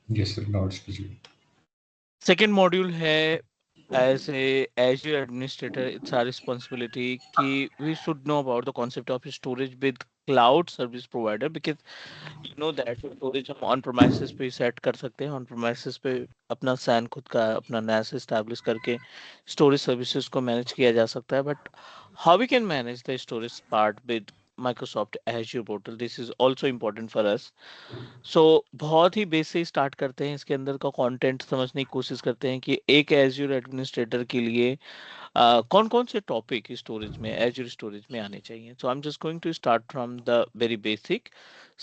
Yes, sir. Now it's visible. Second module है as a Azure administrator, it's our responsibility कि we should know about the concept of storage with cloud service provider, because you know that storage हम on premises पे set कर सकते हैं, on premises पे अपना SAN खुद का अपना NAS establish करके storage services को manage किया जा सकता है, but how we can manage the storage part with Microsoft Azure portal, this is also important for us. सो बहुत ही बेस से स्टार्ट करते हैं, इसके अंदर का कंटेंट समझने की कोशिश करते हैं कि एक एज्यूर एडमिनिस्ट्रेटर के लिए कौन कौन से टॉपिक स्टोरेज में एज्यूर स्टोरेज में आने चाहिए. So I am just going to start from the very basic.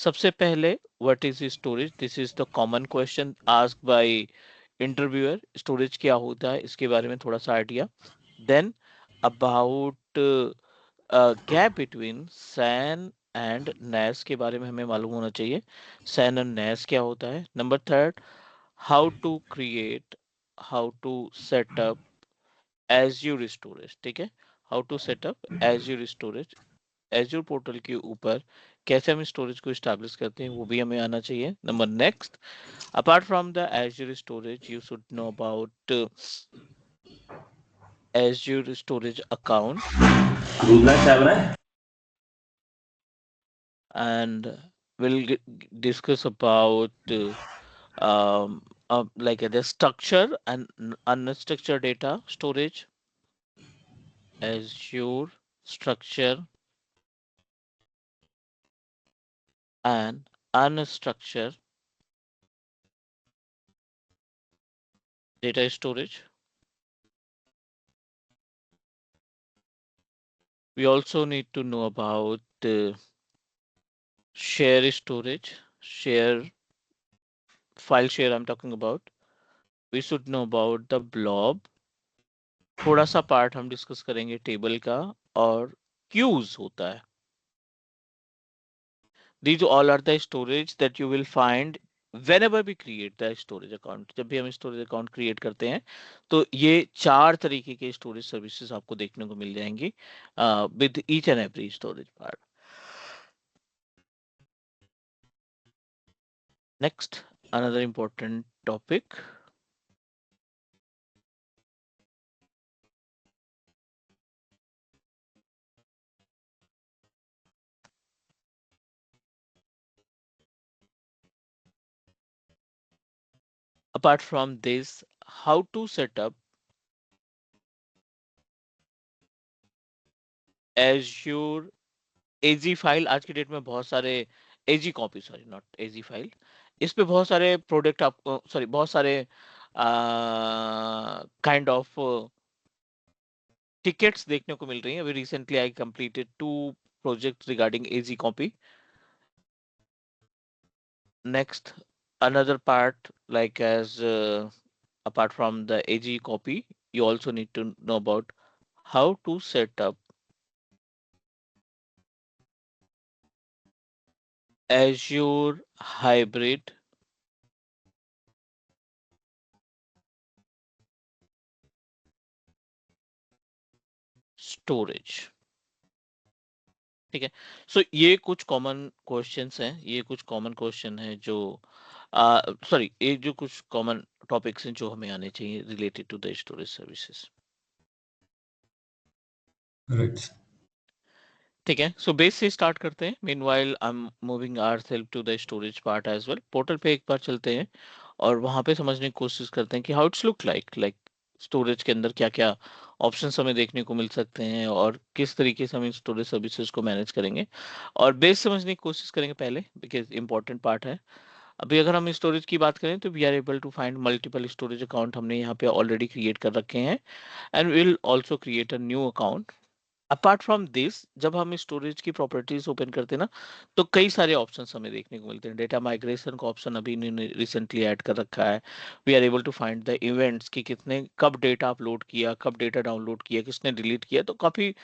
सबसे पहले what is storage, this is the common question asked by interviewer. Storage क्या होता है इसके बारे में थोड़ा सा idea. Then about gap between SAN and NAS के बारे में हमें मालूम होना चाहिए. सैन एंड नैस क्या होता है. Number third, how to create, how to set up Azure storage. ठीक है, how to set up Azure storage. Azure portal के ऊपर कैसे हम स्टोरेज को स्टैब्लिश करते हैं वो भी हमें आना चाहिए. Number next, apart from the Azure storage you should know about Azure storage account. दूधना चाय बनाए. And we'll discuss about like the structure and unstructured data storage, Azure structure and unstructured data storage. We also need to know about share storage, share file share I'm talking about. We should know about the blob. थोड़ा सा part हम discuss करेंगे table का, और cues होता है. These all are the storage that you will find whenever we create the storage account. जब भी हम storage account create करते हैं तो ये चार तरीके के storage services आपको देखने को मिल जाएंगी with each and every storage part. Next, another important topic. Apart from this, how to set up Azure AZ file. आज की डेट में बहुत सारे AZ copy, sorry not AZ file, इस पे बहुत सारे प्रोडक्ट आपको, सॉरी बहुत सारे काइंड ऑफ टिकट्स देखने को मिल रही हैं. अभी recently I completed 2 projects regarding AZ copy. Next, another part like as apart from the AZ copy, you also need to know about how to set up Azure hybrid storage. ठीक है, सो ये कुछ common questions हैं, ये कुछ common question है जो sorry ये जो कुछ कॉमन टॉपिक्स हैं जो हमें आने चाहिए related to the storage services. Right. ठीक है, सो बेस से स्टार्ट करते हैं. Meanwhile I am moving ourself to the storage part as well. Portal पे एक बार चलते हैं और वहां पे समझने की कोशिश करते हैं कि how it's look like storage के अंदर क्या क्या ऑप्शंस हमें देखने को मिल सकते हैं और किस तरीके से हम स्टोरेज सर्विसेज को मैनेज करेंगे. और बेस समझने की कोशिश करेंगे पहले, बिकॉज इंपॉर्टेंट पार्ट है. अभी अगर हम स्टोरेज की बात करें तो we are able to find multiple storage account हमने यहाँ पे ऑलरेडी क्रिएट कर रखे हैं, and will also create a new account. Apart from this, जब हम स्टोरेज की प्रॉपर्टीज ओपन करते हैं ना, तो कई सारे ऑप्शंस हमें देखने को मिलते हैं. डेटा माइग्रेशन का ऑप्शन अभी इन्होंने रिसेंटली ऐड कर रखा है. We are able to find the events कि कितने कब डेटा अपलोड किया, कब डेटा डाउनलोड किया, किसने डिलीट किया. तो काफी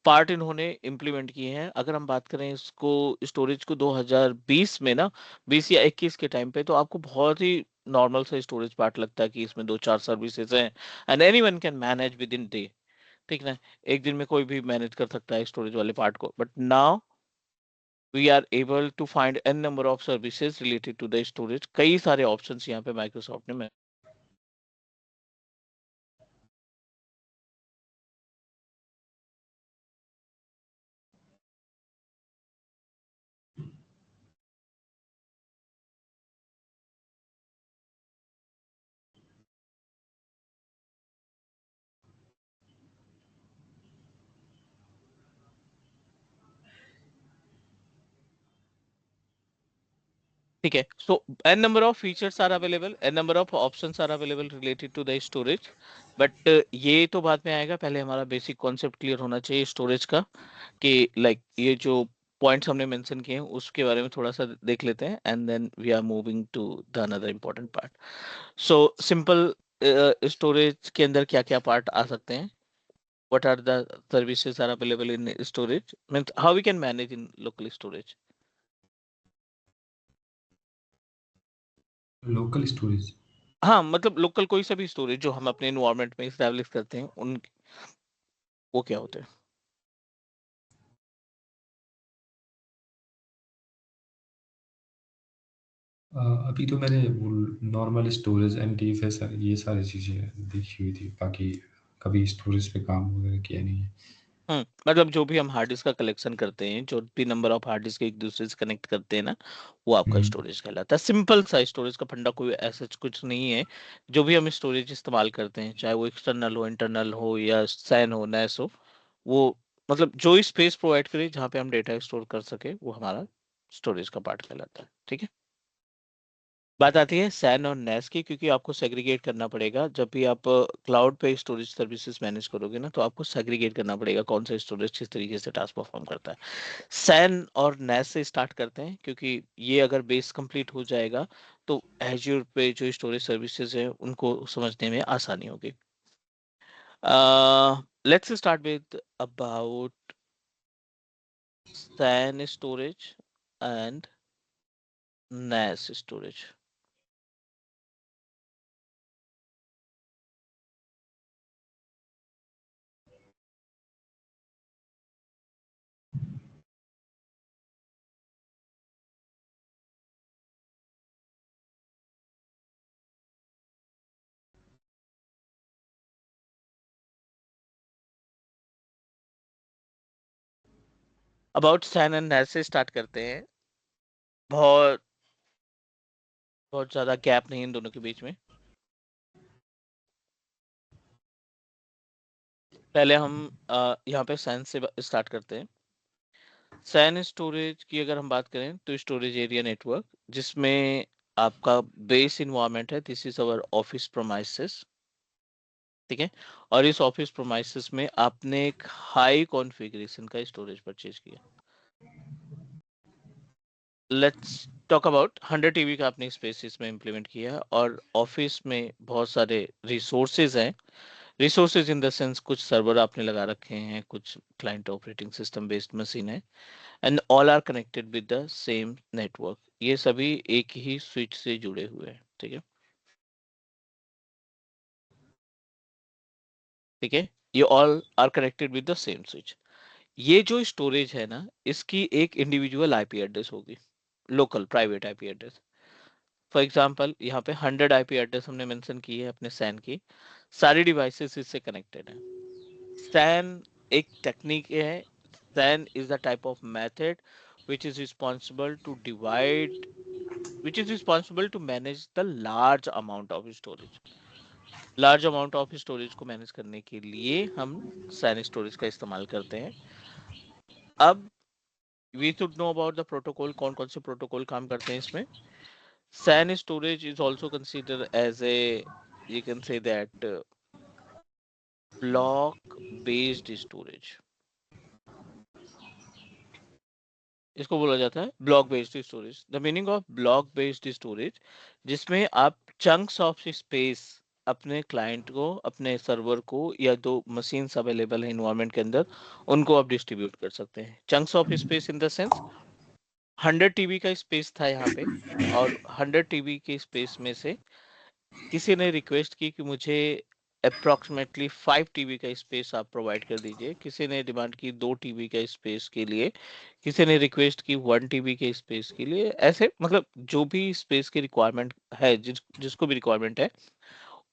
पार्ट इन्होंने इम्प्लीमेंट किए हैं. अगर हम बात करें इसको स्टोरेज को 2020 में ना, 20 या 21 के टाइम पे, तो आपको बहुत ही नॉर्मल सा स्टोरेज पार्ट लगता है कि इसमें 2-4 सर्विसेज हैं and anyone can manage with in day. ठीक ना, एक दिन में कोई भी मैनेज कर सकता है स्टोरेज वाले पार्ट को. But now we are able to find n number of services related to the storage. कई सारे options यहाँ पे Microsoft ने ठीक है. So n number of features are available, n number of options are available related to the storage, but ये तो बाद में आएगा. पहले हमारा बेसिक कॉन्सेप्ट क्लियर होना चाहिए स्टोरेज का, कि लाइक ये जो पॉइंट्स हमने मेंशन किए हैं उसके बारे में थोड़ा सा देख लेते हैं, and then we are moving to the another important part. So simple storage के अंदर क्या क्या पार्ट आ सकते हैं, what are the services are available in storage, means how we can manage in local storage. Local storage. हाँ, मतलब local कोई सा भी स्टोरेज जो हम अपने एनवायरनमेंट में एस्टैब्लिश करते हैं, उन वो क्या होते हैं. अभी तो मैंने वो नॉर्मल स्टोरेज एमटीएफ ये सारी चीज़ें देखी हुई थी, बाकी कभी स्टोरेज पे काम वगैरह किया नहीं है. मतलब जो भी हम हार्ड डिस्क का कलेक्शन करते हैं, जो भी नंबर ऑफ हार्ड डिस्क एक दूसरे से कनेक्ट करते हैं ना, वो आपका स्टोरेज कहलाता है. सिंपल सा स्टोरेज का फंडा, कोई ऐसा कुछ नहीं है. जो भी हम स्टोरेज इस्तेमाल करते हैं, चाहे वो एक्सटर्नल हो, इंटरनल हो, या सैन हो, नैस हो, वो मतलब जो स्पेस प्रोवाइड करे जहाँ पे हम डेटा स्टोर कर सके, वो हमारा स्टोरेज का पार्ट कहलाता है. ठीक है. बात आती है सैन और नैस की, क्योंकि आपको सेग्रीगेट करना पड़ेगा. जब भी आप क्लाउड पे स्टोरेज सर्विसेज मैनेज करोगे ना, तो आपको सेग्रीगेट करना पड़ेगा कौन सा स्टोरेज किस तरीके से टास्क परफॉर्म करता है. सैन और नैस से स्टार्ट करते हैं, क्योंकि ये अगर बेस कंप्लीट हो जाएगा तो एज्योर पे जो स्टोरेज सर्विसेज है उनको समझने में आसानी होगी. Let's start with about SAN storage and NAS storage. About SAN and NAS से स्टार्ट करते हैं. बहुत बहुत ज्यादा गैप नहीं इन दोनों के बीच में. पहले हम यहाँ पे सैन से स्टार्ट करते हैं. सैन स्टोरेज की अगर हम बात करें तो स्टोरेज एरिया नेटवर्क, जिसमें आपका बेस इन्वायरमेंट है, दिस इज अवर ऑफिस प्रोमाइसेस. ठीक है. और इस ऑफिस प्रोमाइसेस में आपने एक हाई कॉन्फ़िगरेशन का स्टोरेज परचेज किया. लेट्स टॉक अबाउट 100 टीबी का आपने स्पेस इसमें इंप्लीमेंट किया है, और ऑफिस में बहुत सारे रिसोर्सेज हैं. रिसोर्सेज इन द सेंस, कुछ सर्वर आपने लगा रखे हैं, कुछ client operating system based machine है, and all are connected with the same network. ये सभी एक ही स्विच से जुड़े हुए हैं. ठीक है. ठीक है. ये all are connected with the same switch. ये जो स्टोरेज है ना, इसकी एक इंडिविजुअल आईपी एड्रेस होगी, local private IP address. For example यहाँ पे 100 आईपी एड्रेस हमने मेंशन की है अपने सैन की. सारी डिवाइसेस इससे कनेक्टेड हैं. सैन एक टेक्निक है. SAN is the type of method which is responsible to divide, which is responsible to manage the large amount of storage. Large amount of storage को मैनेज करने के लिए हम सैन स्टोरेज का इस्तेमाल करते हैं. अब we should know about the protocol, कौन कौन से प्रोटोकॉल काम करते हैं इसमें. SAN storage is also consider as a, you can say that, block based storage. इसको बोला जाता है block based storage. The meaning of block based storage, जिसमें आप चंक्स ऑफ स्पेस अपने क्लाइंट को, अपने सर्वर को, या दो मशीन्स अवेलेबल है इन्वायरमेंट के अंदर, उनको आप डिस्ट्रीब्यूट कर सकते हैं. Chunks of space in the sense, 100 TB का स्पेस था यहाँ पे, और 100 टीबी के स्पेस में से किसी ने रिक्वेस्ट की कि मुझे अप्रोक्सीमेटली 5 टीबी का स्पेस आप प्रोवाइड कर दीजिए। किसी ने डिमांड की 2 टीबी का स्पेस के लिए, किसी ने रिक्वेस्ट की 1 टीबी के स्पेस के लिए। ऐसे मतलब जो भी स्पेस की रिक्वायरमेंट है, जिसको भी रिक्वायरमेंट है,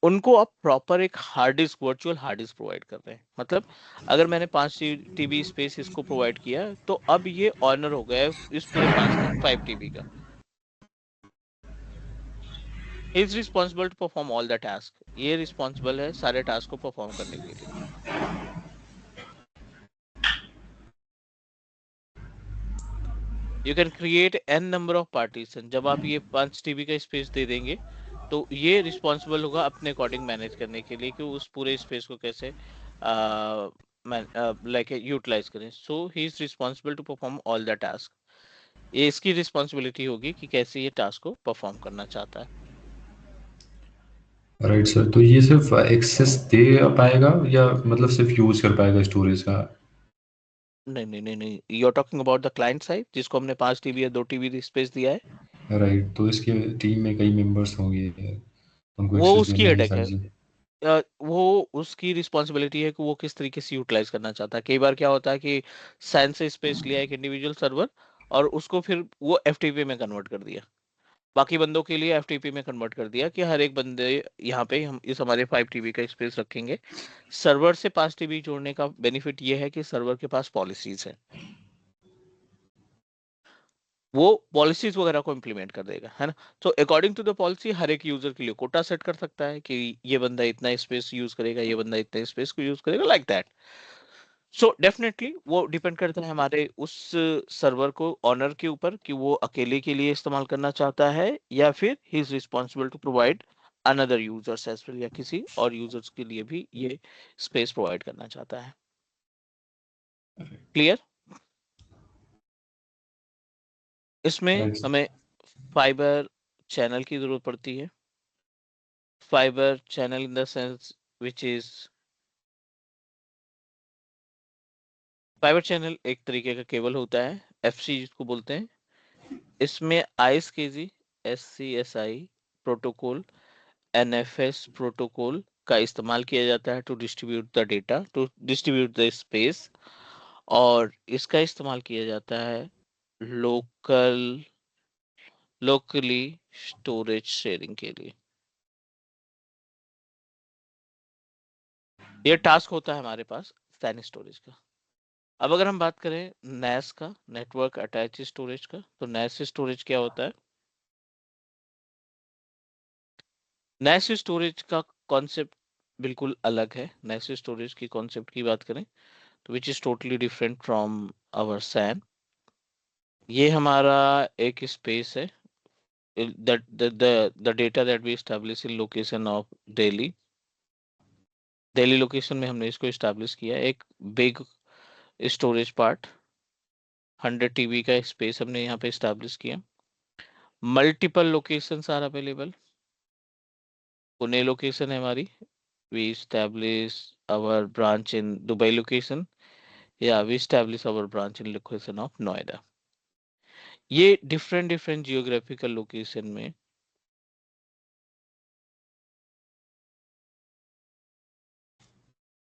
उनको आप प्रॉपर एक hard disk, virtual hard disk provide कर रहे हैं। मतलब अगर मैंने 5 टीबी स्पेस इसको प्रोवाइड किया, तो अब ये ऑनर हो गया है इस पूरे 5 टीबी का। He is responsible to perform all the task. ये रिस्पॉन्सिबल है सारे टास्क को परफॉर्म करने के लिए। You can create n number of partition. जब आप ये 5 टीबी का स्पेस दे देंगे, तो ये रिस्पॉन्सिबल होगा अपने अकॉर्डिंग मैनेज करने के लिए कि उस पूरे स्पेस को कैसे लाइक यूटिलाइज करें। So he is responsible to perform all the task. ये इसकी रिस्पॉन्सिबिलिटी होगी कि कैसे ये टास्क को परफॉर्म करना चाहता है। राइट सर, तो ये सिर्फ एक्सेस दे पाएगा या मतलब सिर्फ यूज कर पाएगा स्टोरेज का? नहीं नहीं नहीं नहीं, you are talking about the client side, जिसको हमने 5 टीबी या 2 टीबी स्पेस दिया है। राइट, तो इसके टीम में कई मेंबर्स होंगे, उनको वो एक्सेस उसकी देना है हेडेक सारी है। चीज़। वो उसकी रिस्पॉन्सिबिलिटी है कि वो किस तरीके से यूटिलाइज करना चाहता है। कई बार क्या होता है कि सैन से स्पेस लिया एक इंडिविजुअल सर्वर, और उसको फिर वो एफटीपी में कन्वर्ट कर दिया, बाकी बंदों के लिए एफटीपी में कन्वर्ट कर दिया कि हर एक बंदे यहाँ पे हम इस हमारे 5 टीबी का स्पेस रखेंगे। सर्वर से 5 टीबी जोड़ने का बेनिफिट ये है कि सर्वर के पास पॉलिसीज है, वो पॉलिसीज वगैरह को इम्प्लीमेंट कर देगा, है ना। तो अकॉर्डिंग टू द पॉलिसी हर एक यूजर के लिए कोटा सेट कर सकता है कि ये बंदा इतना स्पेस यूज करेगा, ये बंदा इतना स्पेस को यूज करेगा, लाइक दैट। सो डेफिनेटली वो डिपेंड करता है हमारे उस सर्वर को ऑनर के ऊपर कि वो अकेले के लिए इस्तेमाल करना चाहता है या फिर he is responsible to provide another users as well, या किसी और यूजर्स के लिए भी ये स्पेस प्रोवाइड करना चाहता है। क्लियर? इसमें राइट। हमें फाइबर चैनल की जरूरत पड़ती है। Fibre channel in the sense which is, fibre channel एक तरीके का केबल होता है, एफसी जिसको बोलते हैं। इसमें ISKG, SCSI protocol, NFS protocol का इस्तेमाल किया जाता है to distribute the data, to distribute the space. और इसका इस्तेमाल किया जाता है लोकली स्टोरेज शेयरिंग के लिए। ये टास्क होता है हमारे पास सैन स्टोरेज का। अब अगर हम बात करें नैस का, नेटवर्क अटैच स्टोरेज का, तो नैस स्टोरेज क्या होता है? नैस स्टोरेज का कॉन्सेप्ट बिल्कुल अलग है। नैस स्टोरेज की कॉन्सेप्ट की बात करें तो which is totally different from our SAN. ये हमारा एक स्पेस है, the data that we establish in location of Delhi. Delhi location में हमने इसको एस्टैब्लिश किया, एक बिग स्टोरेज पार्ट 100 टीबी का स्पेस हमने यहाँ पे एस्टैब्लिश किया। Multiple locations are available. Pune location है हमारी, we establish our branch in Dubai location. Yeah, we establish our branch in location of Noida. ये डिफरेंट डिफरेंट जियोग्राफिकल लोकेशन में,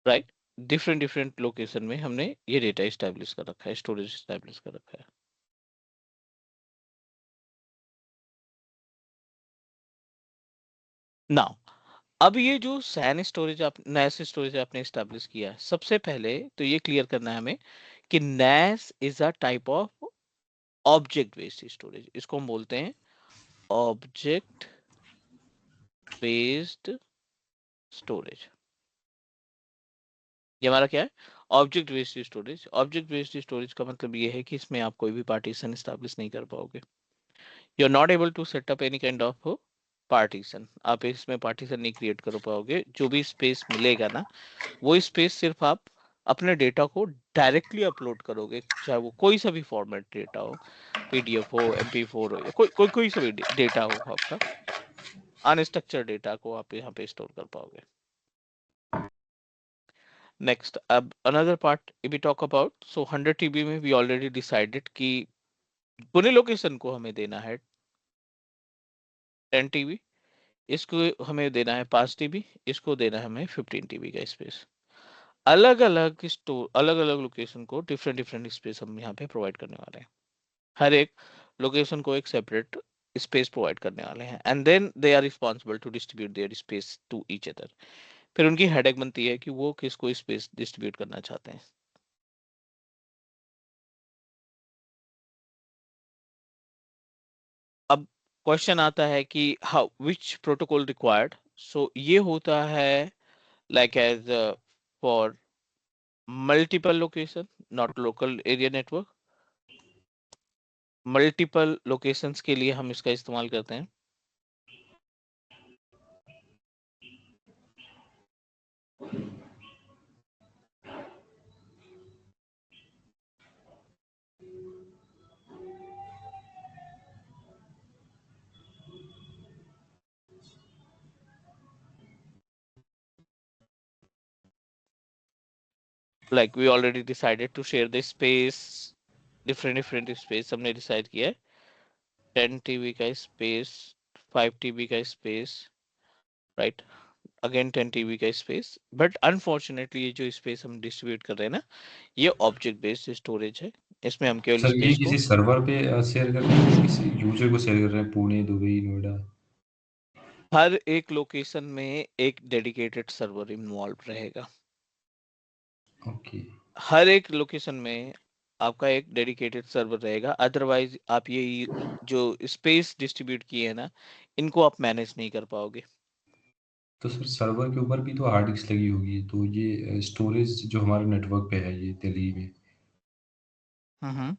right, different different location में हमने ये डेटा एस्टैब्लिश कर रखा है, स्टोरेज एस्टैब्लिश कर रखा है। नाउ अब ये जो सैन स्टोरेज आप नैस स्टोरेज आपने एस्टैब्लिश किया है, सबसे पहले तो ये क्लियर करना है हमें कि NAS is a type of object based storage. इसको हम बोलते हैं ऑब्जेक्ट बेस्ड स्टोरेज। ये हमारा क्या है? Object based storage. Object based storage का मतलब ये है कि इसमें आप कोई भी पार्टीशन स्टैब्लिश नहीं कर पाओगे। You are not able to set up any kind of partition. आप इसमें पार्टीशन नहीं क्रिएट कर पाओगे। जो भी स्पेस मिलेगा ना, वो स्पेस सिर्फ आप अपने डेटा को डायरेक्टली अपलोड करोगे, चाहे वो कोई सा भी फॉर्मेट डेटा हो, पीडीएफ हो, MP4 हो, या कोई सा भी डेटा हो आपका, अनस्ट्रक्चर्ड डेटा को आप यहाँ पे स्टोर कर पाओगे। नेक्स्ट, अब another part we talk about, so 100 TB में वी ऑलरेडी डिसाइडेड कि पुणे लोकेशन को हमें देना है 10 टीबी। इसको हमें देना है 5 टीबी, इसको देना है हमें 15 टीबी का स्पेस। अलग अलग स्टोर, अलग अलग लोकेशन को डिफरेंट डिफरेंट स्पेस हम यहाँ पे प्रोवाइड करने वाले हैं। हर एक लोकेशन को एक सेपरेट स्पेस प्रोवाइड करने वाले हैं, and then they are responsible to distribute their space to each other. फिर उनकी हेडेक बनती है कि वो किसको स्पेस डिस्ट्रीब्यूट करना चाहते हैं। अब क्वेश्चन आता है कि how which protocol required. So ये होता है like as for multiple location, not local area network. Multiple locations के लिए हम इसका इस्तेमाल करते हैं। Like we already decided to share the space, different space हमने डिसाइड किया है। 10 टीबी का स्पेस, 5 टीबी का स्पेस, राइट, अगेन 10 टीबी का स्पेस। बट अनफॉर्चुनेटली ये जो स्पेस हम डिस्ट्रीब्यूट कर रहे हैं ना, ये ऑब्जेक्ट बेस्ड स्टोरेज है। इसमें हम केवल सर ये स्पेस किसी को, सर्वर पे शेयर कर रहे हैं, किसी यूजर को शेयर कर रहे हैं, पुणे, दुबई, नोएडा? हर एक लोकेशन में एक डेडिकेटेड सर्वर इन्वॉल्व रहेगा। ओके। हर एक लोकेशन में आपका एक डेडिकेटेड सर्वर रहेगा, अदरवाइज आप ये जो स्पेस डिस्ट्रीब्यूट किए हैं ना, इनको आप मैनेज नहीं कर पाओगे। तो सर सर्वर के ऊपर भी तो हार्ड डिस्क लगी होगी, तो ये स्टोरेज जो हमारे नेटवर्क पे है ये दिल्ली में, हम्म,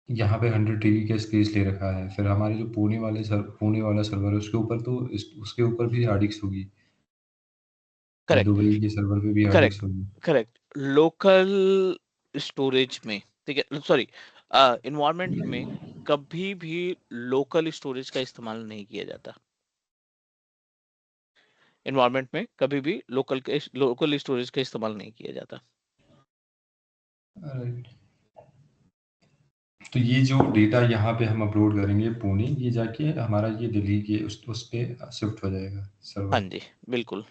यहाँ पे 100 टीबी का स्पेस ले रखा है, फिर हमारे जो पुणे वाला सर्वर है उसके ऊपर तो उसके ऊपर भी हार्ड डिस्क होगी, या करेक्ट, दुबई के सर्वर पे भी हार्ड डिस्क करेक्ट, होगी? करेक्ट। लोकल स्टोरेज में, ठीक है, सॉरी, इन्वायरमेंट में कभी भी लोकल स्टोरेज का इस्तेमाल नहीं किया जाता। इन्वायरमेंट में कभी भी लोकल स्टोरेज का इस्तेमाल नहीं किया जाता। राइट। तो ये जो डेटा यहाँ पे हम अपलोड करेंगे पुणे, ये जाके हमारा ये दिल्ली के उस पे शिफ्ट हो जाएगा हाँ सर्वर। जी, बिल्कुल।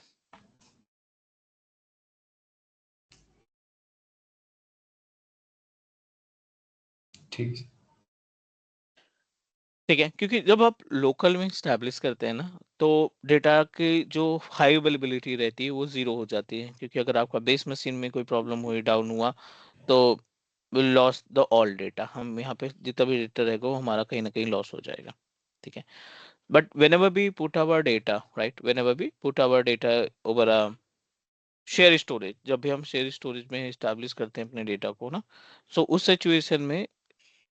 ठीक है। ठीक है, क्योंकि जब आप लोकल में स्टैब्लिश करते हैं ना, तो डेटा की जो हाई अवेलेबिलिटी रहती है वो जीरो हो जाती है, क्योंकि अगर आपका बेस मशीन में कोई प्रॉब्लम हुई, डाउन हुआ, तो will loss the all data. हम यहाँ पे जितना भी डेटा रहेगा वो हमारा कहीं ना कहीं लॉस हो जाएगा। ठीक है, but whenever we put our data, right, whenever we put our data over a share storage, जब भी हम शेयर स्टोरेज में स्टैब्लिश करते हैं अपने डेटा को ना, सो उस सिचुएशन में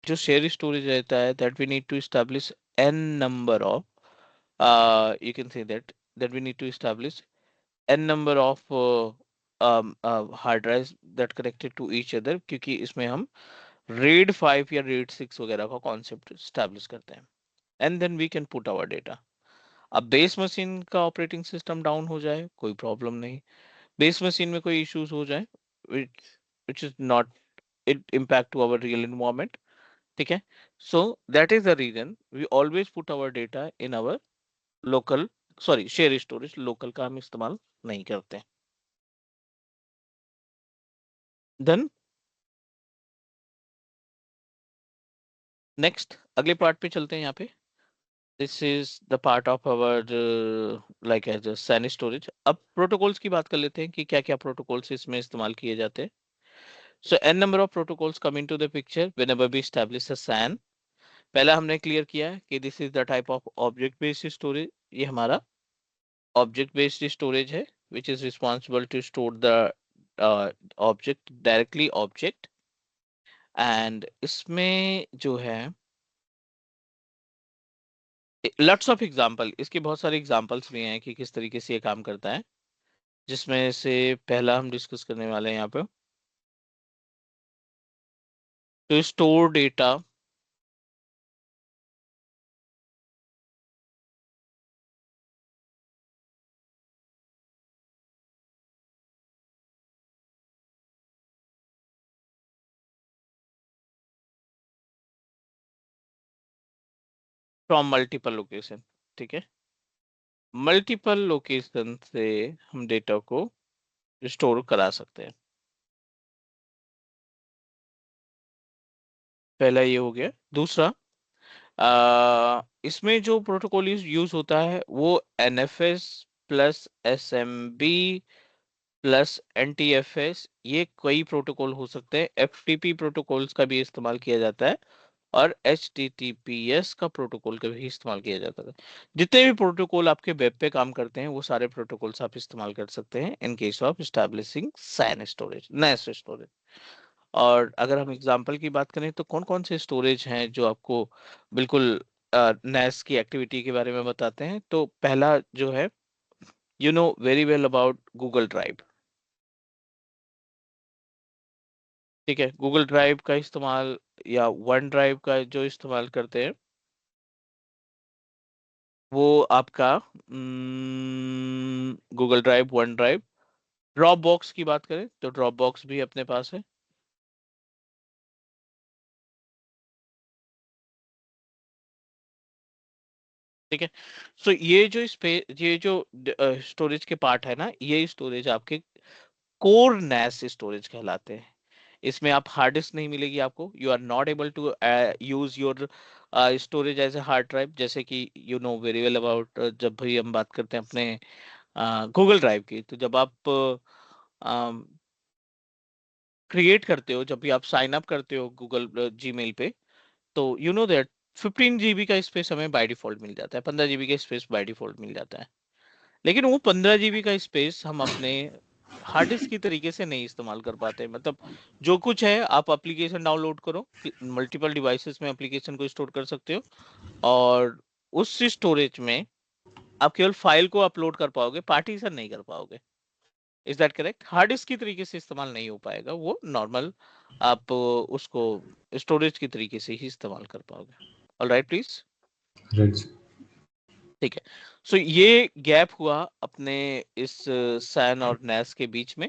जो शेयर स्टोरेज रहता है, that we need to establish n number of, you can say that we need to establish n number of hard drives that connected to each other, क्योंकि इसमें हम RAID 5 या RAID 6 वगैरह का कॉन्सेप्ट स्टैब्लिश करते हैं, and then we can put our data. अब base machine का ऑपरेटिंग सिस्टम डाउन हो जाए, कोई प्रॉब्लम नहीं। बेस मशीन में कोई इश्यूज हो जाए, which which is not it impact to our real environment, ठीक है। So that is the reason we always put our data in our local, sorry, share storage। Local का हम इस्तेमाल नहीं करते। देन नेक्स्ट अगले पार्ट पे चलते हैं। यहाँ पे this is the part of our like as SAN storage. अब प्रोटोकॉल्स की बात कर लेते हैं कि क्या क्या प्रोटोकॉल्स इसमें इस्तेमाल किए जाते हैं। So n number of protocols come into the picture whenever we establish a SAN। पहला हमने क्लियर किया है कि this is the type of object based storage. ये हमारा ऑब्जेक्ट बेस्ड स्टोरेज है, which is responsible to store the object directly object. And इसमें जो है लॉट्स ऑफ एग्जांपल, इसके बहुत सारे एग्जांपल्स भी हैं कि किस तरीके से ये काम करता है, जिसमें से पहला हम डिस्कस करने वाले हैं यहाँ पे, to store data from multiple location. ठीक है, मल्टीपल लोकेशन से हम डेटा को स्टोर करा सकते हैं। पहला ये हो गया। दूसरा, इसमें जो प्रोटोकॉल यूज होता है वो NFS plus SMB plus NTFS, ये कई प्रोटोकॉल हो सकते हैं। FTP प्रोटोकॉल्स का भी इस्तेमाल किया जाता है और HTTPS का प्रोटोकॉल का भी इस्तेमाल किया जाता है। जितने भी प्रोटोकॉल आपके वेब पे काम करते हैं वो सारे प्रोटोकॉल्स आप इस्तेमाल कर सकते हैं इन case of establishing SAN storage, NAS storage. और अगर हम एग्जांपल की बात करें तो कौन कौन से स्टोरेज हैं जो आपको बिल्कुल NAS की एक्टिविटी के बारे में बताते हैं। तो पहला जो है, you know very well about Google drive. ठीक है, गूगल ड्राइव का इस्तेमाल या वन ड्राइव का जो इस्तेमाल करते हैं वो आपका Google drive, one drive. Drop box की बात करें तो ड्रॉप बॉक्स भी अपने पास है। ठीक है, सो ये जो स्टोरेज के पार्ट है ना, ये स्टोरेज आपके कोर NAS स्टोरेज कहलाते हैं। इसमें आप हार्ड डिस्क नहीं मिलेगी आपको। You are not able to use your storage as a hard drive, जैसे कि you know very well about जब भी हम बात करते हैं अपने गूगल ड्राइव की, तो जब आप क्रिएट करते हो, जब भी आप साइन अप करते हो गूगल जीमेल पे, तो यू नो दैट 15 GB का स्पेस हमें बाय डिफॉल्ट मिल जाता है, 15 GB का स्पेस बाय डिफॉल्ट मिल जाता है। लेकिन वो 15 GB का स्पेस हम अपने हार्ड डिस्क की तरीके से नहीं इस्तेमाल कर पाते। मतलब जो कुछ है, आप एप्लीकेशन डाउनलोड करो, मल्टीपल डिवाइसेस में एप्लीकेशन को स्टोर कर सकते हो, और उस स्टोरेज में आप केवल फाइल को अपलोड कर पाओगे, पार्टीशन नहीं कर पाओगे। Is that correct? Hard disk की तरीके से इस्तेमाल नहीं हो पाएगा वो, नॉर्मल आप उसको स्टोरेज की तरीके से ही इस्तेमाल कर पाओगे। All right please. राइट। ठीक है, सो ये गैप हुआ अपने इस सैन और NAS के बीच में।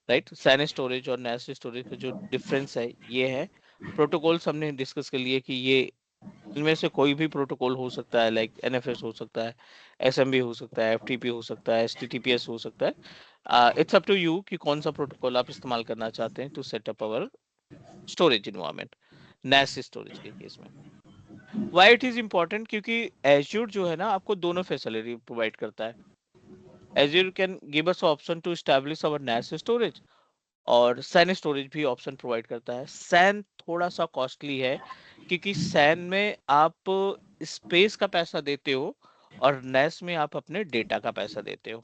राइट, सैन स्टोरेज और NAS स्टोरेज का जो डिफरेंस है ये है, प्रोटोकॉल्स हमने डिस्कस कर लिए कि ये इनमें से कोई भी प्रोटोकॉल हो सकता है, लाइक NFS हो सकता है, SMB हो सकता है, FTP हो सकता है, HTTPS हो सकता है। इट्स अप टू यू कि कौन सा प्रोटोकॉल आप इस्तेमाल करना चाहते हैं to set up our storage environment NAS storage के केस में। वाई इट इज इम्पोर्टेंट, क्योंकि एज्योर जो है ना आपको दोनों फैसिलिटी प्रोवाइड करता है। Azure can give us option to establish our NAS storage, और सैन स्टोरेज भी ऑप्शन प्रोवाइड करता है। सैन थोड़ा सा कॉस्टली है, क्योंकि सैन में आप स्पेस का पैसा देते हो और NAS में आप अपने डेटा का पैसा देते हो।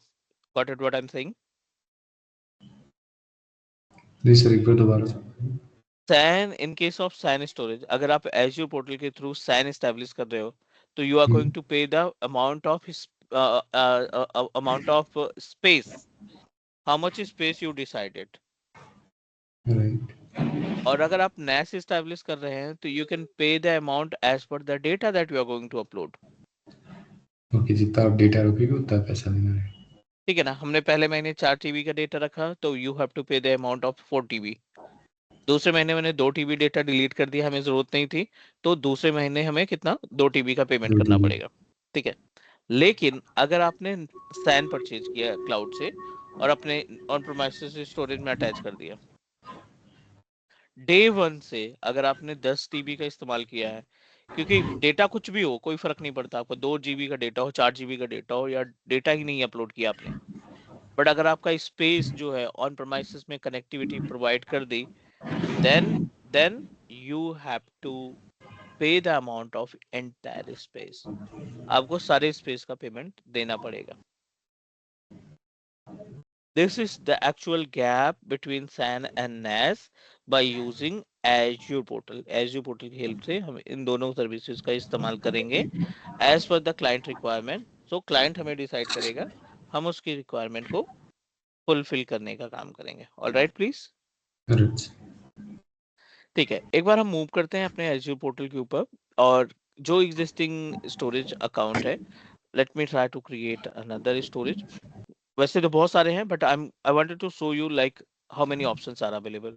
Got it what I am saying? जी सर, एक बार दोबारा सुनाइए। SAN, in case of SAN storage, अगर आप एज्योर पोर्टल के थ्रू सैन एस्टेब्लिश कर रहे हो तो you are going to pay the amount of space, how much space you decided. Right. और अगर आप NAS एस्टेब्लिश कर रहे हैं तो you can pay the amount as per the data that you are going to upload. Okay, जितना आप data रखोगे उतना पैसा देना है। ठीक है ना, हमने पहले महीने 4 TB का डेटा रखा तो you have to pay the amount of 4 TB। दूसरे महीने मैंने 2 TB डेटा डिलीट कर दिया, हमें जरूरत नहीं थी, तो दूसरे महीने हमें कितना, 2 TB का पेमेंट 2 करना टीबी। पड़ेगा। ठीक है, लेकिन अगर आपने सैन परचेज किया क्लाउड से और अपने ऑन प्रोमाइसेस स्टोरेज में अटैच कर दिया, डे वन से अगर आपने 10 TB का इस्तेमाल किया है, क्योंकि डेटा कुछ भी हो कोई फर्क नहीं पड़ता, आपका 2 GB का डेटा हो, 4 GB का डेटा हो, या डेटा ही नहीं अपलोड किया आपने, बट अगर आपका स्पेस जो है ऑन प्रोमाइसेस में कनेक्टिविटी प्रोवाइड कर दी, then then you have to pay the amount of entire space. आपको सारे स्पेस का पेमेंट देना पड़ेगा। This is the actual gap between SAN and NAS by using Azure Portal. Azure Portal की help से हम इन दोनों सर्विसेज का इस्तेमाल करेंगे as per the client requirement. So client हमें डिसाइड करेगा, हम उसकी रिक्वायरमेंट को फुलफिल करने का काम करेंगे। All right please. राइट। ठीक है, एक बार हम मूव करते हैं अपने Azure पोर्टल के ऊपर, और जो एग्जिस्टिंग स्टोरेज अकाउंट है, let me try to create another storage. वैसे तो बहुत सारे हैं, but I wanted to show you like how many options are available.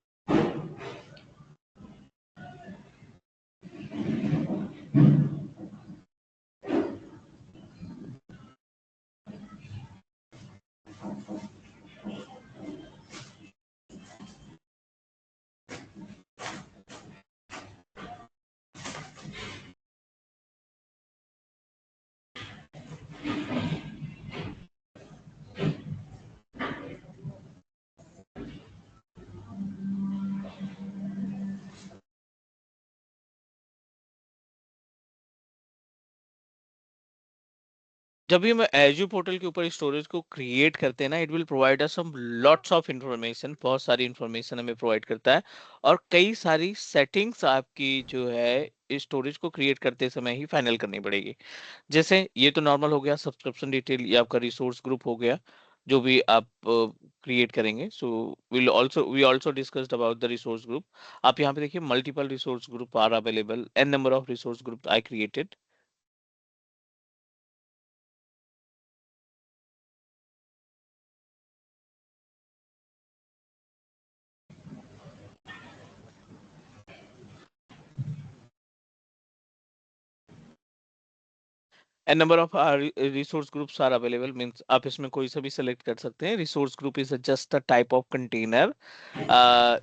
जब भी हम एजू पोर्टल के ऊपर स्टोरेज को क्रिएट करते हैं ना, it will provide us some lots of information, बहुत सारी इंफॉर्मेशन हमें प्रोवाइड करता है, और कई सारी सेटिंग्स आपकी जो है स्टोरेज को क्रिएट करते समय ही फाइनल करनी पड़ेगी। जैसे ये तो नॉर्मल हो गया, सब्सक्रिप्शन डिटेल, ये आपका रिसोर्स ग्रुप हो गया जो भी आप क्रिएट करेंगे। So we also discussed about the resource group. आप यहाँ पे देखिए multiple resource group are available, an number of resource group I created. An number of resource groups are available means आप इसमें कोई सा भी सेलेक्ट कर सकते हैं। Resource group is just a type of container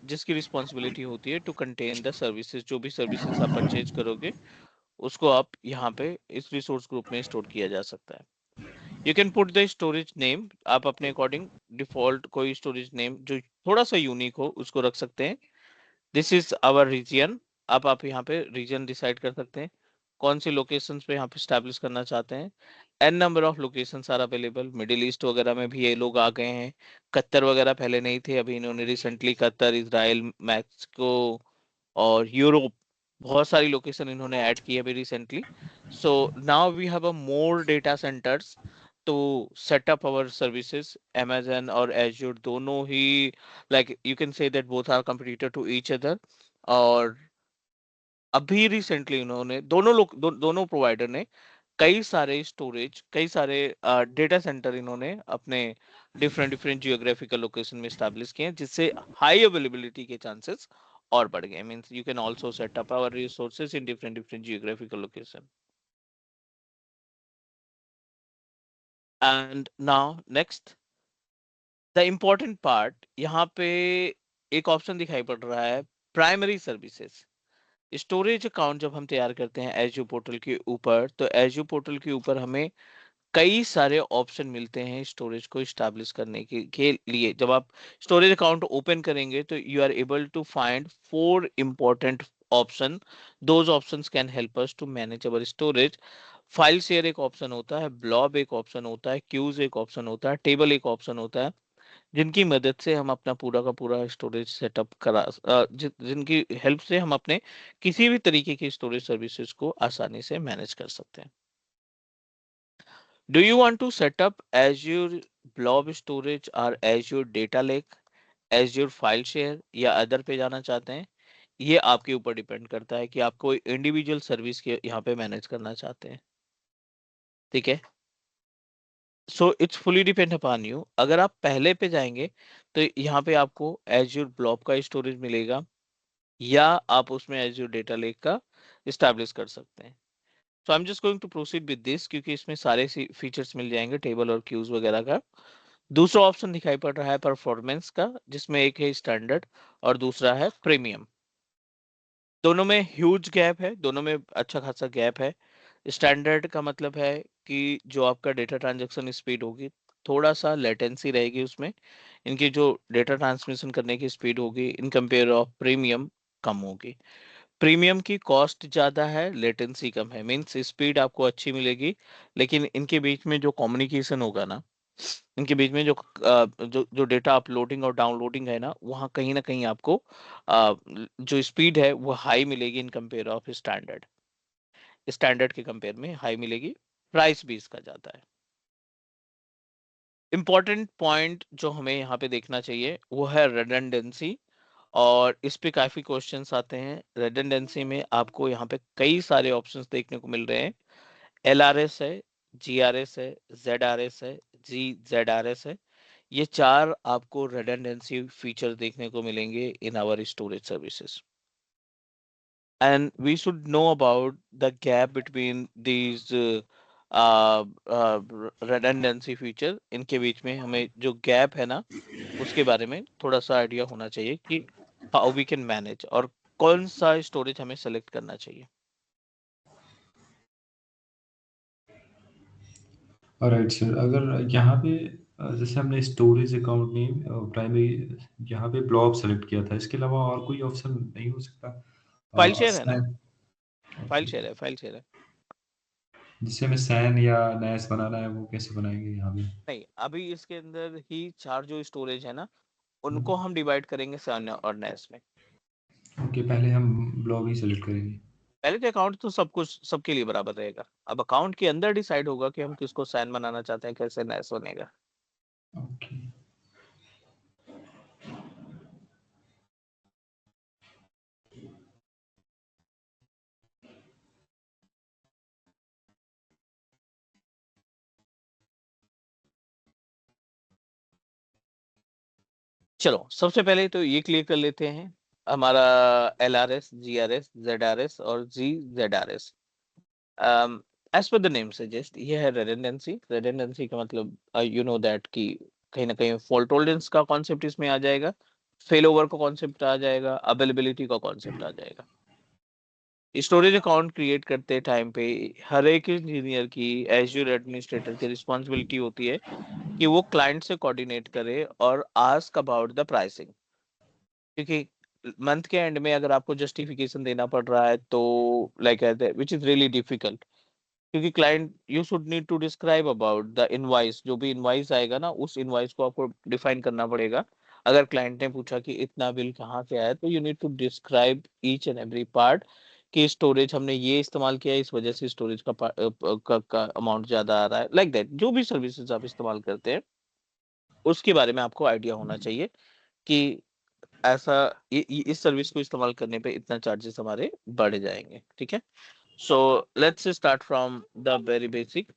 जिसकी रिस्पॉन्सिबिलिटी होती है टू कंटेन द सर्विसेज। जो भी सर्विसेज आप परचेज करोगे उसको आप यहाँ पे इस रिसोर्स ग्रुप में स्टोर किया जा सकता है। You can put the storage name, आप अपने अकॉर्डिंग डिफॉल्ट कोई स्टोरेज नेम जो थोड़ा सा यूनिक हो उसको रख सकते हैं। दिस इज आवर रीजन, आप यहाँ पे रीजन डिसाइड कर सकते हैं कौन सी लोकेशंस पे यहाँ पे स्टैब्लिश करना चाहते हैं। An number of locations are available, middle east वगैरह में भी ये लोग आ गए हैं। कतर वगैरह पहले नहीं थे, अभी इन्होंने रिसेंटली कतर, इजराइल, मैक्सिको और यूरोप, बहुत सारी लोकेशन इन्होंने ऐड की है अभी recently. So now we have a more data centers to set up our services. Amazon और Azure दोनों ही, like you can say that both are competitor to each other। और अभी रिसेंटली उन्होंने दोनों लोग दोनों प्रोवाइडर ने कई सारे स्टोरेज, कई सारे डेटा सेंटर इन्होंने अपने डिफरेंट डिफरेंट जियोग्राफिकल लोकेशन में स्टैब्लिश किए हैं, जिससे हाई अवेलेबिलिटी के चांसेस और बढ़ गए। Means you can also set up our resources in different different geographical location. And now next the important part, यहाँ पे एक ऑप्शन दिखाई पड़ रहा है, प्राइमरी सर्विसेज। स्टोरेज अकाउंट जब हम तैयार करते हैं एजू पोर्टल के ऊपर, तो एजू पोर्टल के ऊपर हमें कई सारे ऑप्शन मिलते हैं स्टोरेज को स्टैब्लिश करने के लिए। जब आप स्टोरेज अकाउंट ओपन करेंगे तो you are able to find 4 important option. Those options can help us to manage our storage. File share एक ऑप्शन होता है, ब्लॉब एक ऑप्शन होता है, क्यूज एक ऑप्शन होता है, टेबल एक ऑप्शन होता है, जिनकी मदद से हम अपना पूरा का पूरा स्टोरेज सेटअप जिनकी हेल्प से हम अपने किसी भी तरीके की स्टोरेज सर्विसेज को आसानी से मैनेज कर सकते हैं। Do you want to set up Azure Blob Storage or Azure Data Lake, Azure File Share या अदर पे जाना चाहते हैं? ये आपके ऊपर डिपेंड करता है कि आप कोई इंडिविजुअल सर्विस के यहाँ पे मैनेज करना चाहते हैं। ठीक है, so it's fully depend upon you. अगर आप पहले पे जाएंगे तो यहाँ पे आपको Azure Blob का स्टोरेज मिलेगा, या आप उसमें Azure Data Lake का इस्टेब्लिश कर सकते हैं। So I am just going to proceed with this, क्योंकि इसमें सारे फीचर्स मिल जाएंगे टेबल और क्यूज वगैरह का। दूसरा ऑप्शन दिखाई पड़ रहा है परफॉर्मेंस का, जिसमें एक है स्टैंडर्ड और दूसरा है प्रीमियम। दोनों में ह्यूज गैप है, दोनों में अच्छा खासा गैप है। स्टैंडर्ड का मतलब है कि जो आपका डेटा ट्रांजैक्शन स्पीड होगी, थोड़ा सा लेटेंसी रहेगी उसमें, इनकी जो डेटा ट्रांसमिशन करने की स्पीड होगी इन कंपेयर ऑफ प्रीमियम कम होगी। प्रीमियम की कॉस्ट ज़्यादा है, लेटेंसी कम है, मींस स्पीड आपको अच्छी मिलेगी, लेकिन इनके बीच में जो कम्युनिकेशन होगा ना, इनके बीच में जो डेटा अपलोडिंग और डाउनलोडिंग है ना, वहाँ कहीं ना कहीं आपको जो स्पीड है वो हाई मिलेगी in compare of standard. Standard के कंपेयर में हाई मिलेगी, प्राइस भी इसका ज़्यादा है। इंपॉर्टेंट पॉइंट जो हमें यहाँ पे देखना चाहिए वो है redundancy, और इस पे काफी क्वेश्चंस आते हैं। redundancy में आपको यहाँ पे कई सारे ऑप्शंस देखने को मिल रहे हैं। LRS है, GRS है, ZRS है, GZRS है। ये चार आपको redundancy फीचर देखने को मिलेंगे in our storage services, and we should know about the gap between these redundancy feature, इनके बीच में हमें जो गैप है ना उसके बारे में थोड़ा सा आइडिया होना चाहिए कि हाउ वी कैन मैनेज और कौन सा स्टोरेज हमें सेलेक्ट करना चाहिए। राइट सर, अगर यहाँ पे जैसे हमने स्टोरेज अकाउंट नेम प्राइमरी यहाँ पे ब्लॉब सेलेक्ट किया था, इसके अलावा और कोई ऑप्शन नहीं हो सकता? फाइल शेयर है ना, सैन, फाइल ओके, शेयर है, फाइल शेयर है। जिससे हमें सैन या नैस बनाना है वो कैसे बनाएंगे यहाँ पे? नहीं, अभी इसके अंदर ही 4 जो स्टोरेज है ना हम्म, उनको हम डिवाइड करेंगे सन और नेस में। ओके, पहले हम ब्लॉग ही सेलेक्ट करेंगे। पहले तो अकाउंट तो सब कुछ सबके लिए बराबर रहेगा, अब अकाउंट के अंदर डिसाइड होगा कि हम किसको सैन बनाना चाहते हैं, कैसे नेस बनेगा। ओके, चलो सबसे पहले तो ये क्लियर कर लेते हैं, हमारा LRS, GRS, ZRS और GZRS। As per the name suggest ये है रेडंडेंसी। रेडंडेंसी का मतलब यू नो दैट कि कहीं ना कहीं फॉल्ट टॉलरेंस का कॉन्सेप्ट इसमें आ जाएगा, फेल ओवर का कॉन्सेप्ट आ जाएगा, अवेलेबिलिटी का कॉन्सेप्ट आ जाएगा। स्टोरेज अकाउंट क्रिएट करते टाइम पे हर एक इंजीनियर की, एज्योर एडमिनिस्ट्रेटर की रिस्पॉन्सिबिलिटी होती है कि वो क्लाइंट से कोऑर्डिनेट करे और आस्क अबाउट द प्राइसिंग। क्योंकि मंथ के एंड में अगर आपको जस्टिफिकेशन देना पड़ रहा है तो like which is really difficult, क्योंकि client you should need to describe about the invoice, जो भी इनवाइस आएगा ना उस इनवाइस को आपको डिफाइन करना पड़ेगा। अगर क्लाइंट ने पूछा कि इतना बिल कहाँ से आया तो you need to describe each and every part कि स्टोरेज हमने ये इस्तेमाल किया है, इस वजह से स्टोरेज का अमाउंट ज्यादा आ रहा है, लाइक दैट जो भी सर्विसेज आप इस्तेमाल करते हैं उसके बारे में आपको आइडिया होना चाहिए कि ऐसा इस सर्विस को इस्तेमाल करने पे इतना चार्जेस हमारे बढ़ जाएंगे। ठीक है, so let's start from the very basic.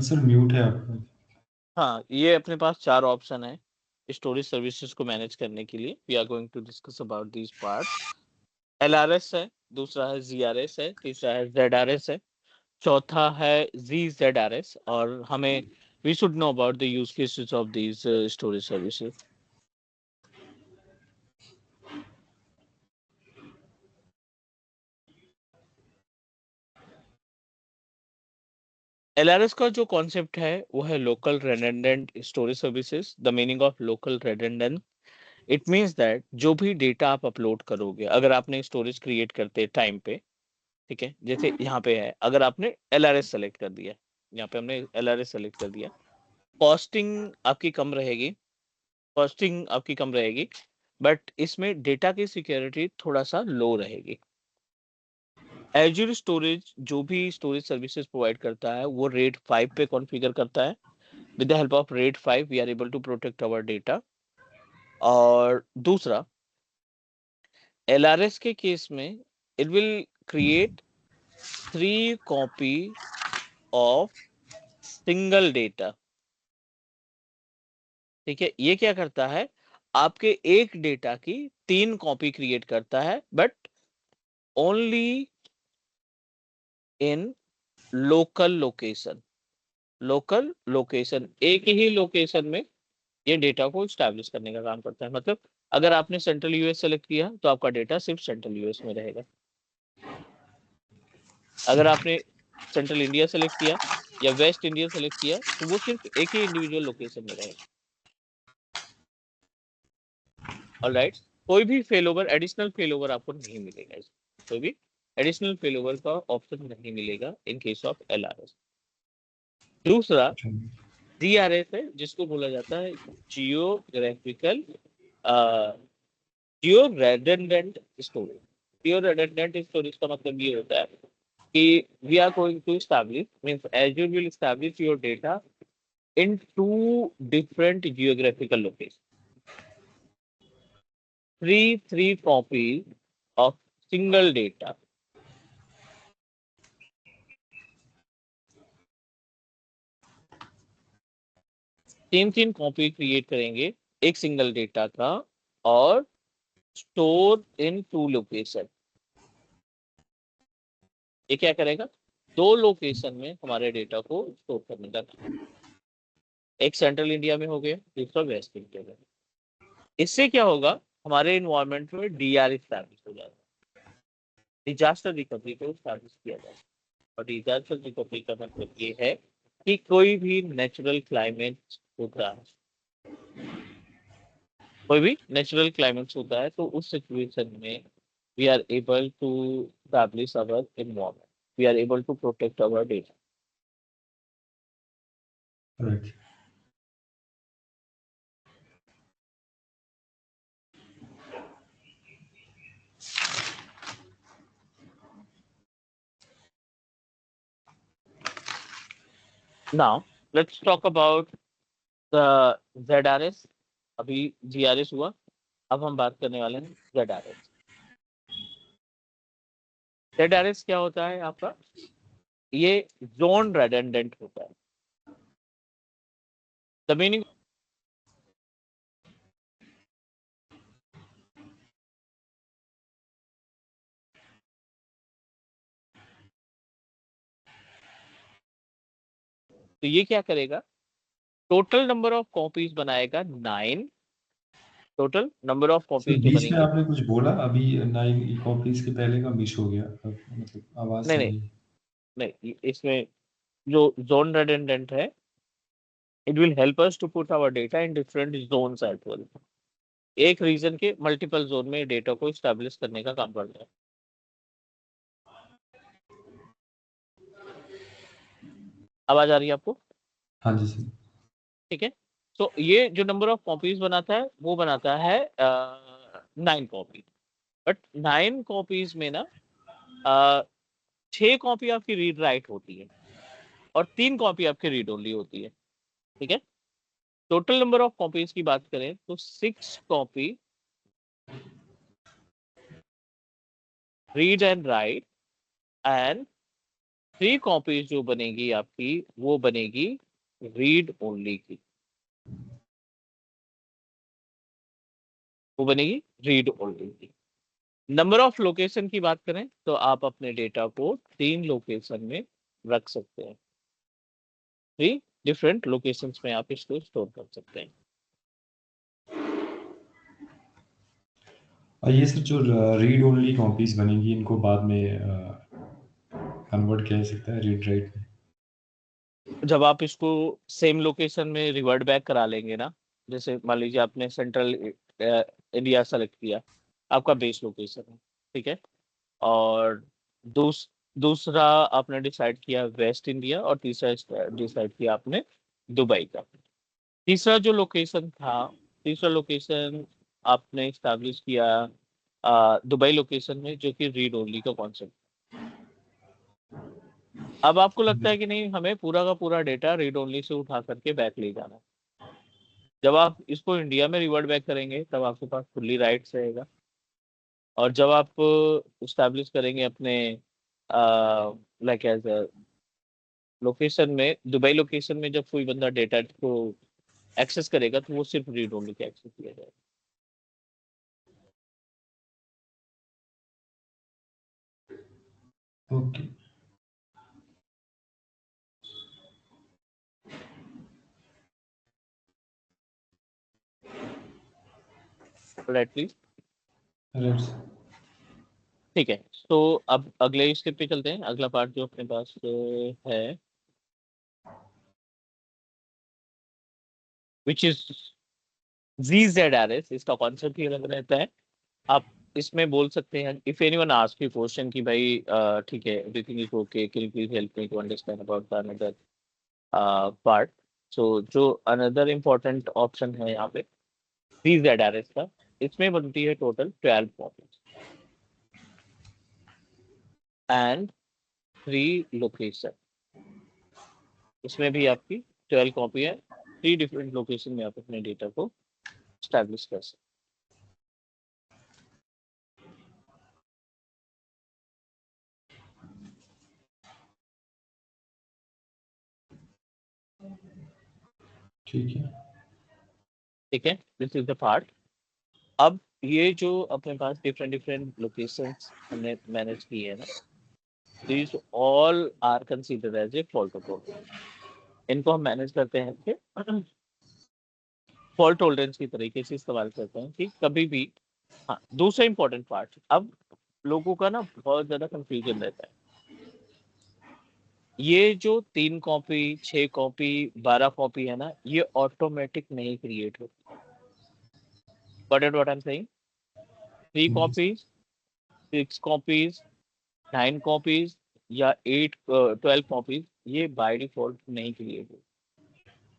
Sir mute है आपका। हाँ, ये अपने पास 4 ऑप्शन है स्टोरेज सर्विसेज को मैनेज करने के लिए। We are going to discuss about these parts. LRS है, दूसरा है GRS है, तीसरा है ZRS है, चौथा है GZRS और हमें we should know about the use cases of these storage services. LRS का जो कॉन्सेप्ट है वो है local redundant storage services. The meaning of local redundant, it means that जो भी डेटा आप अपलोड करोगे, अगर आपने स्टोरेज क्रिएट करते टाइम पे, ठीक है, जैसे यहाँ पे है, अगर आपने LRS सेलेक्ट कर दिया यहाँ पे हमने LRS सेलेक्ट कर दिया। कॉस्टिंग आपकी कम रहेगी, बट इसमें डेटा की सिक्योरिटी थोड़ा सा लो रहेगी। एज्यूर स्टोरेज जो भी स्टोरेज सर्विसेज प्रोवाइड करता है वो RAID 5 पे कॉन्फ़िगर करता है। With the help of RAID 5 we are able to protect our data. और दूसरा, LRS के केस में it will create 3 copy of single data. ठीक है, ये क्या करता है, आपके एक डेटा की 3 कॉपी क्रिएट करता है, but only in local location, एक ही लोकेशन में ये डेटा को स्टैब्लिश करने का काम करता है। मतलब अगर आपने सेंट्रल यूएस सेलेक्ट किया तो आपका डेटा सिर्फ सेंट्रल यूएस में रहेगा। अगर आपने सेंट्रल इंडिया सेलेक्ट किया या वेस्ट इंडिया सेलेक्ट किया तो वो सिर्फ एक ही इंडिविजुअल लोकेशन में रहेगा। ऑलराइट, कोई भी फेलोवर, एडिशनल फेलोवर आपको नहीं मिलेगा। कोई भी एडिशनल फेलोवर का ऑप्शन नहीं मिलेगा इन केस ऑफ LRS। दूसरा DRS है, जिसको बोला जाता है जियो रेडंडेंट स्टोरेज। जियो रेडंडेंट स्टोरेज का मतलब ये होता है कि we are going to establish, means Azure will establish your data in 2 different geographical locations. 3 copies of single data. तीन कॉपी क्रिएट करेंगे एक सिंगल डेटा का और स्टोर इन 2 लोकेशन। ये क्या करेगा, 2 लोकेशन में हमारे डेटा को स्टोर करने का काम। एक सेंट्रल इंडिया में हो गया, दूसरा वेस्ट इंडिया में। इससे क्या होगा, हमारे इन्वायरमेंट में DR एस्टैब्लिश हो जाएगा, डिजास्टर रिकवरी को एस्टैब्लिश किया जाएगा। और डिजास्टर रिकवरी का मतलब ये है कि कोई भी नेचुरल क्लाइमेट होता है, तो उस सिचुएशन में we are able to establish our environment, we are able to protect our data. Right. Now let's talk about the ZRS. अभी GRS हुआ, अब हम बात करने वाले हैं ZRS। ZRS क्या होता है आपका, ये जोन रेडंडेंट होता है। द मीनिंग, तो ये क्या करेगा, टोटल नंबर ऑफ कॉपीज बनाएगा 9। Total number of sir copies जो बीच में बनेंगे, आपने कुछ बोला अभी 9 कॉपीज के पहले का मिस हो गया, मतलब आवाज नहीं से नहीं नहीं। नहीं, इसमें जो जोन रेडंडेंट है, it will help us to put our data in different zones as well. एक रीजन के मल्टीपल जोन में डेटा को स्टैब्लिश करने का काम करता है। आवाज आ रही है आपको? हाँ जी सर। ठीक है, तो ये जो नंबर ऑफ कॉपीज बनाता है वो बनाता है 9 कॉपी। बट 9 कॉपीज में ना 6 कॉपी आपकी रीड राइट होती है और 3 कॉपी आपकी रीड ओनली होती है। ठीक है, टोटल नंबर ऑफ कॉपीज की बात करें तो 6 copy read and right and 3 copies जो बनेगी आपकी वो बनेगी रीड ओनली की, वो बनेगी रीड ओनली की। नंबर ऑफ लोकेशन की बात करें तो आप अपने डेटा को 3 लोकेशन में रख सकते हैं। 3 डिफरेंट लोकेशंस में आप इसको स्टोर कर सकते हैं। और ये सर जो रीड ओनली कॉपीज बनेंगी इनको बाद में कन्वर्ट किया जा सकता है रीड राइट में? जब आप इसको सेम लोकेशन में रिवर्ट बैक करा लेंगे ना, जैसे मान लीजिए आपने सेंट्रल इंडिया सेलेक्ट किया, आपका बेस लोकेशन है, ठीक है, और दूसरा आपने डिसाइड किया वेस्ट इंडिया, और तीसरा डिसाइड किया आपने दुबई का। तीसरा लोकेशन आपने स्टैब्लिश किया दुबई लोकेशन में, जो कि रीड ओनली का कॉन्सेप्ट। अब आपको लगता है कि नहीं, हमें पूरा का पूरा डेटा रीड ओनली से उठा करके बैक ले जाना है। जब आप इसको इंडिया में रिवर्ट बैक करेंगे तब आपके पास फुल्ली राइट्स रहेगा, और जब आप स्टैब्लिश करेंगे अपने लाइक एज लोकेशन में, दुबई लोकेशन में जब कोई बंदा डेटा को एक्सेस करेगा तो वो सिर्फ रीड ओनली का एक्सेस किया जाएगा। ओके। Right please. राइट। ठीक है, तो अब अगले स्टेप पे चलते हैं। अगला पार्ट जो अपने पास है, विच इज ZZRS। इसका कॉन्सेप्ट ये लग रहता है, आप इसमें बोल सकते हैं if anyone ask you question कि भाई ठीक है, everything is okay, can you please help me to understand about the another part. So जो अनदर इम्पोर्टेंट ऑप्शन है यहाँ पे ZZRS का, इसमें बनती है टोटल 12 कॉपीज एंड 3 लोकेशन। इसमें भी आपकी 12 कॉपी है, 3 डिफरेंट लोकेशन में आप अपने डेटा को स्टैब्लिश कर सकते। ठीक है। ठीक है, दिस इज द पार्ट। अब ये जो अपने पास डिफरेंट लोकेशंस हमने मैनेज किए हैं ना, these all are considered as a fault tolerance। इनको हम मैनेज करते हैं कि फॉल्ट टॉलरेंस की तरीके से इस्तेमाल करते हैं कि कभी भी। हाँ, दूसरा इंपॉर्टेंट पार्ट, अब लोगों का ना बहुत ज्यादा कंफ्यूजन रहता है। ये जो 3 कॉपी, 6 कॉपी, 12 कॉपी है ना, ये ऑटोमेटिक नहीं क्रिएट होती। What I am saying, 3 copies, 6 copies, 9 copies या 12 कॉपीज, ये बाय डिफॉल्ट नहीं क्रिएट होती।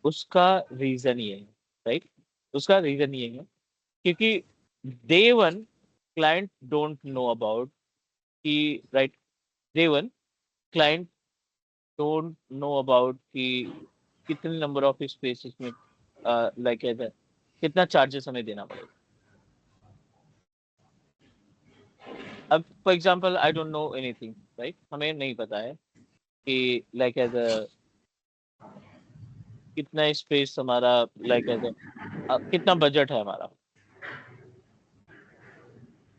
उसका रीजन ये है, राइट, उसका रीजन ये है क्योंकि day one client don't know about कि, right, day one client don't know about कि कितने नंबर ऑफ स्पेसेस में लाइक कितना चार्जेस हमें देना पड़ेगा। अब for example I don't know anything, right, हमें नहीं पता है कि लाइक एज कितना स्पेस हमारा, लाइक एज कितना बजट है हमारा,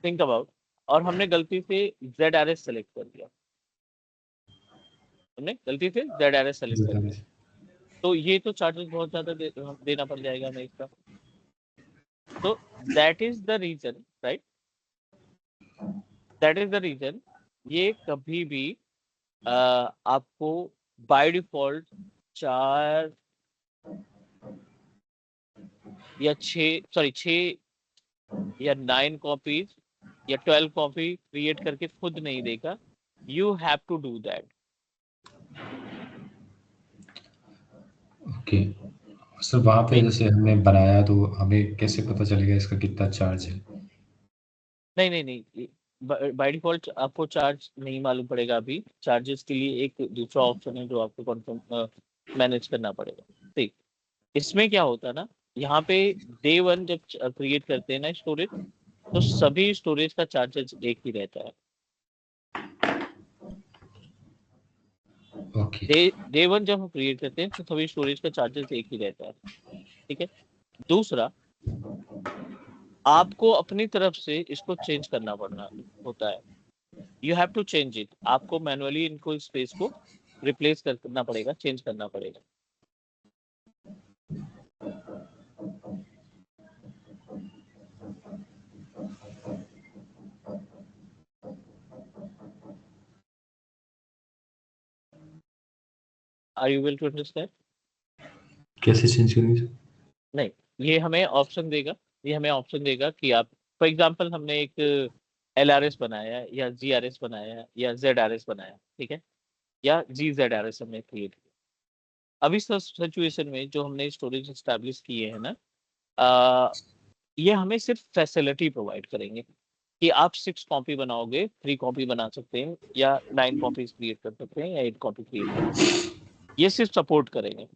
थिंक अबाउट। और हमने गलती से ZRS सेलेक्ट कर दिया, सेलेक्ट कर दिया, तो ये तो चार्जेस बहुत ज्यादा देना पड़ जाएगा हमें इसका। तो that is the reason, right, that is the reason ये कभी भी आपको बाय डिफॉल्ट 4 या 6 या 9 कॉपीज या 12 कॉपी क्रिएट करके खुद नहीं देगा। You have to do that. Okay sir, वहाँ पे जैसे हमने बनाया तो हमें कैसे पता चलेगा इसका कितना चार्ज है? नहीं, बाय डिफॉल्ट आपको चार्ज नहीं मालूम पड़ेगा। अभी चार्जेस के लिए एक दूसरा ऑप्शन है जो आपको कन्फर्म मैनेज करना पड़ेगा। ठीक, इसमें क्या होता है ना, यहाँ पे डे वन जब क्रिएट करते हैं ना स्टोरेज, तो सभी स्टोरेज का चार्जेस एक ही रहता है। ओके। डे वन जब हम क्रिएट करते हैं तो सभी स्टोरेज का चार्जेस एक ही रहता है। ठीक है, दूसरा, आपको अपनी तरफ से इसको चेंज करना पड़ना होता है। You have to change it. आपको मैनुअली इनको स्पेस को रिप्लेस करना पड़ेगा, चेंज करना पड़ेगा। Are you will to understand? कैसे चेंज करेंगे सर? नहीं, ये हमें ऑप्शन देगा कि आप, फॉर एग्जांपल हमने एक LRS बनाया है या GRS बनाया है या ZRS बनाया है, ठीक है, या GZRS हमने क्रिएट किया। अब इस सिचुएशन में जो हमने स्टोरेज एस्टैब्लिश किए हैं ना, ये हमें सिर्फ फैसिलिटी प्रोवाइड करेंगे कि आप 6 कॉपी बनाओगे, 3 कॉपी बना सकते हैं, या 9 कॉपीज क्रिएट कर सकते हैं, या 8 कॉपी क्रिएट कर सकते हैं। ये सिर्फ सपोर्ट करेंगे।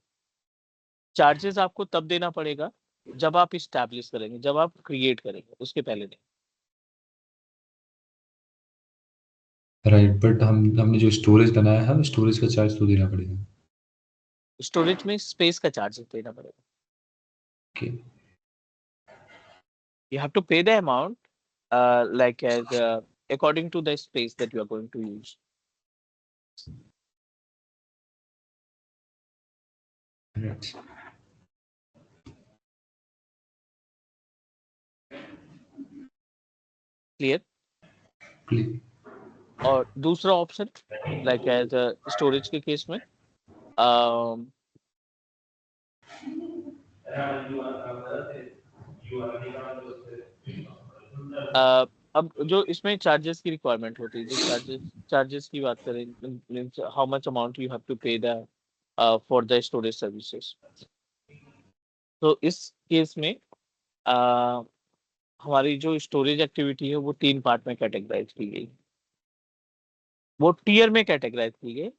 चार्जेस आपको तब देना पड़ेगा जब आप इस्टेब्लिश करेंगे, जब आप क्रिएट करेंगे, उसके पहले नहीं। राइट, बट हमने जो स्टोरेज बनाया है, स्टोरेज का चार्ज तो देना पड़ेगा। स्टोरेज में स्पेस का चार्जेस देना पड़ेगा। Okay. You have to pay the amount like as according to the space that you are going to use. Right. Clear? Clear. और दूसरा ऑप्शन लाइक एज स्टोरेज के केस में अब जो इसमें चार्जेस की रिक्वायरमेंट होती है, जो चार्जेस की बात करें, how much amount you have to pay the for the storage services. तो इस केस में हमारी जो स्टोरेज एक्टिविटी है वो 3 पार्ट में कैटेगराइज की गई, वो टीयर में कैटेगराइज की गई।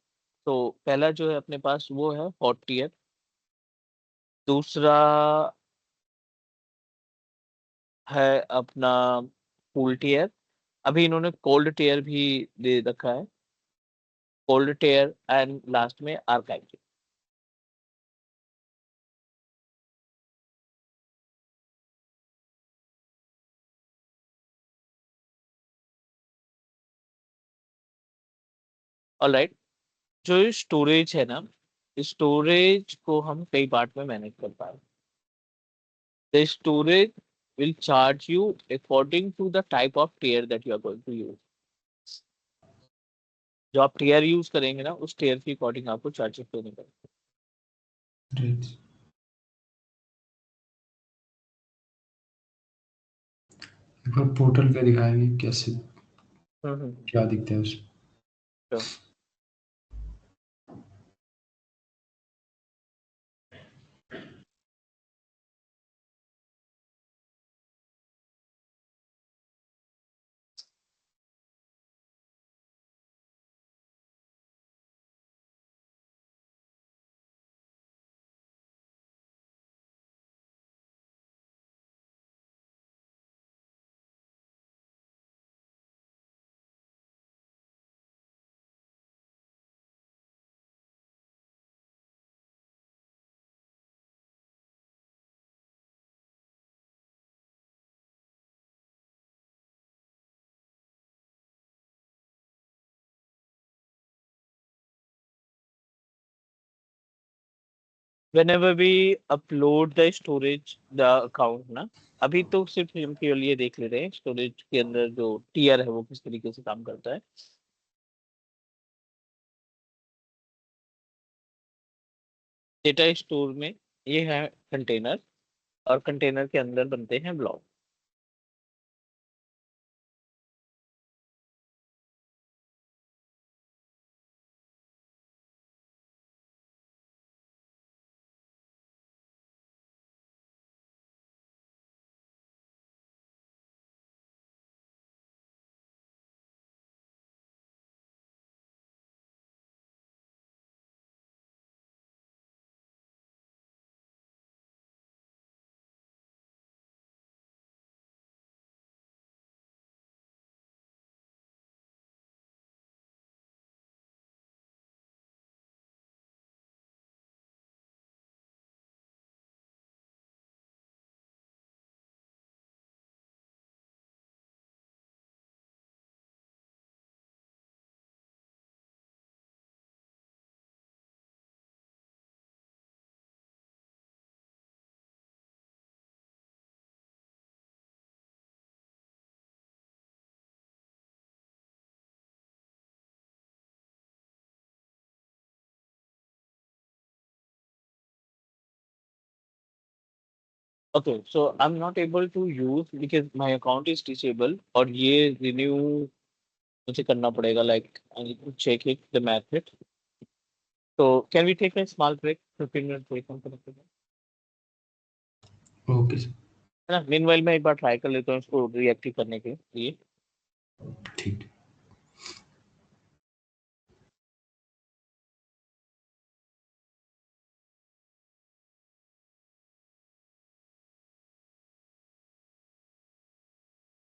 तो पहला जो है अपने पास वो है हॉट टीयर, दूसरा है अपना कूल टीयर, अभी इन्होंने कोल्ड टीयर भी दे रखा है, कोल्ड टीयर, एंड लास्ट में आर्काइव। ऑलराइट, जो स्टोरेज है ना, स्टोरेज को हम कई पार्ट में मैनेज कर पा रहे हैं। The storage will charge you according to the type of tier that you are going to use. जो आप टीयर यूज करेंगे ना, उस टीयर के अकॉर्डिंग आपको चार्जेस देने पड़ेंगे। राइट। एक बार पोर्टल पे दिखाएंगे कैसे, क्या दिखता है उसमें। Sure. Whenever we upload the storage the account ना, अभी तो सिर्फ हम केवल ये देख ले रहे हैं स्टोरेज के अंदर जो टीयर है वो किस तरीके से काम करता है। डेटा स्टोर में ये है कंटेनर, और कंटेनर के अंदर बनते हैं block. Okay, so I'm not able to use because my account is disabled और ये renew मुझे करना पड़ेगा, like I need to check it the method. So can we take a small break, 15 minute break हम कर सकते हैं? Okay sir, है ना? Meanwhile मैं एक बार ट्राई कर लेता हूँ इसको reactive करने के लिए. ठीक।